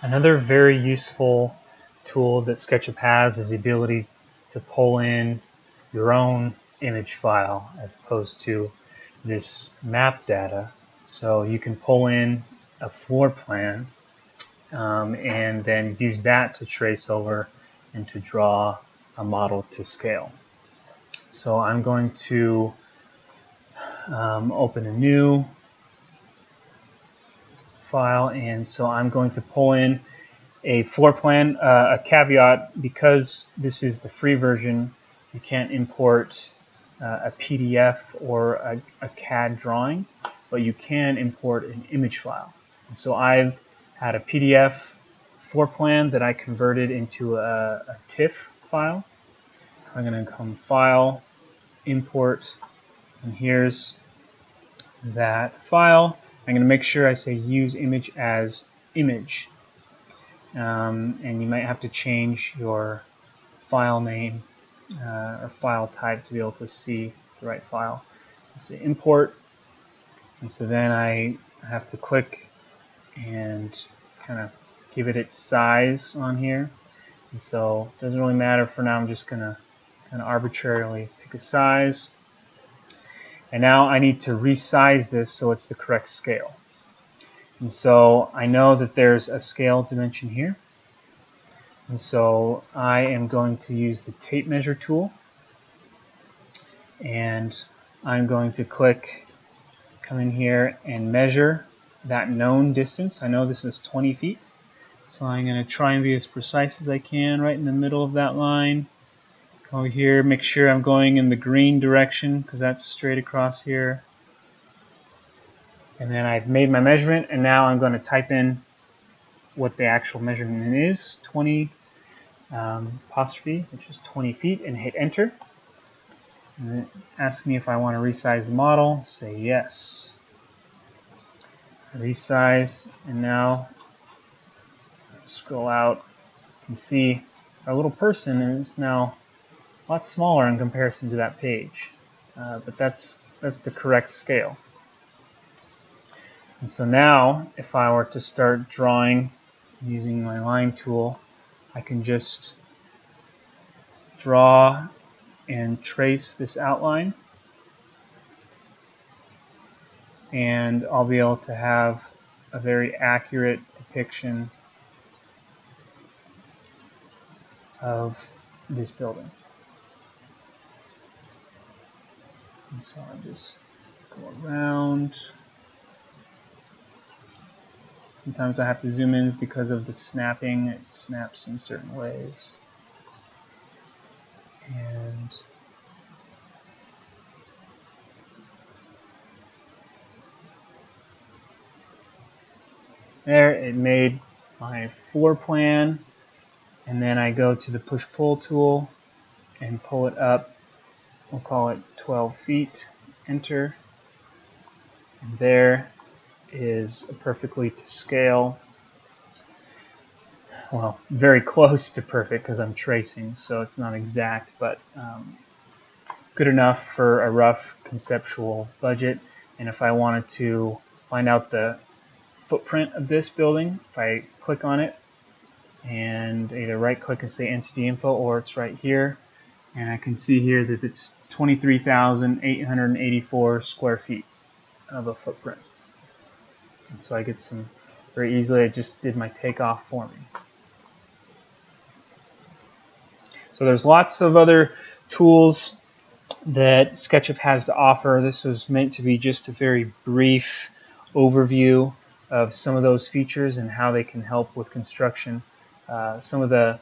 Another very useful tool that SketchUp has is the ability to pull in your own image file as opposed to this map data. So you can pull in a floor plan and then use that to trace over and to draw a model to scale. So I'm going to open a new file, and so I'm going to pull in a floor plan. A caveat, because this is the free version, you can't import a PDF or a CAD drawing, but you can import an image file. And so I've had a PDF floor plan that I converted into a TIFF file. So I'm going to come File, Import, and here's that file. I'm going to make sure I say Use Image as Image. And you might have to change your file name or file type to be able to see the right file. Let's say import, and so then I have to click and kind of give it its size on here. And so it doesn't really matter for now. I'm just going to kind of arbitrarily pick a size. And now I need to resize this so it's the correct scale. And so I know that there's a scale dimension here. And so I am going to use the tape measure tool, and I'm going to come in here and measure that known distance. I know this is 20 feet, so I'm going to try and be as precise as I can right in the middle of that line. Come over here, make sure I'm going in the green direction because that's straight across here. And then I've made my measurement, and now I'm going to type in what the actual measurement is, 20 apostrophe, which is 20 feet, and hit enter. And then ask me if I want to resize the model. Say yes. Resize, and now scroll out. You can see our little person is now a lot smaller in comparison to that page, but that's the correct scale. And so now, if I were to start drawing using my line tool, I can just draw and trace this outline, and I'll be able to have a very accurate depiction of this building. And so I just go around. Sometimes I have to zoom in because of the snapping. It snaps in certain ways. And there, it made my floor plan. And then I go to the push-pull tool and pull it up. We'll call it 12 feet. Enter. And there is perfectly to scale. Well, very close to perfect because I'm tracing, so it's not exact, but good enough for a rough conceptual budget. And if I wanted to find out the footprint of this building, if I click on it and either right click and say entity info, or it's right here, and I can see here that it's 23,884 square feet of a footprint. And so I get some very easily. I just did my takeoff for me. So there's lots of other tools that SketchUp has to offer. This was meant to be just a very brief overview of some of those features and how they can help with construction. Some of the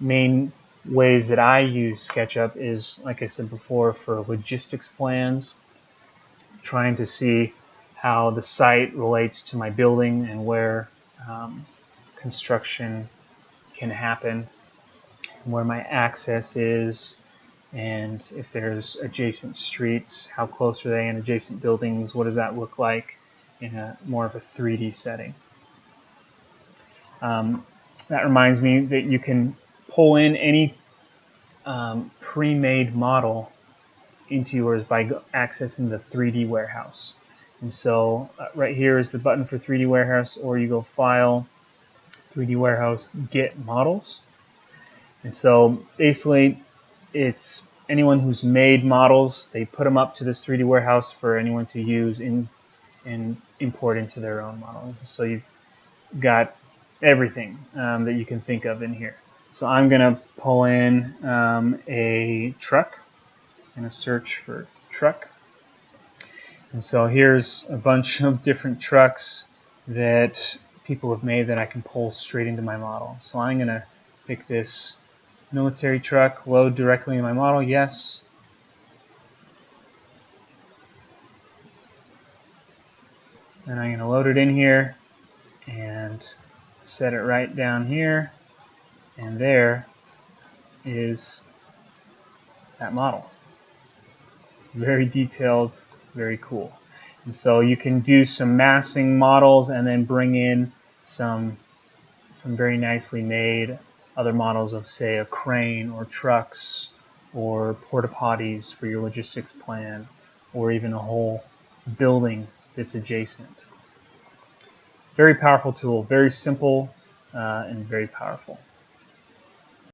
main ways that I use SketchUp is, like I said before, for logistics plans, trying to see how the site relates to my building and where construction can happen, where my access is, and if there's adjacent streets, how close are they in adjacent buildings, what does that look like in a more of a 3D setting. That reminds me that you can pull in any pre-made model into yours by accessing the 3D warehouse. And so right here is the button for 3D warehouse, or you go File, 3D warehouse get models. And so basically it's anyone who's made models, they put them up to this 3D warehouse for anyone to use and import into their own model. So you've got everything that you can think of in here. So I'm going to pull in a truck. I'm going to search for truck. And so here's a bunch of different trucks that people have made that I can pull straight into my model. So I'm going to pick this military truck, load directly in my model, yes. And I'm going to load it in here and set it right down here. And there is that model. Very detailed, very cool. And so you can do some massing models and then bring in some very nicely made other models of, say, a crane or trucks or porta potties for your logistics plan, or even a whole building that's adjacent. Very powerful tool, very simple and very powerful.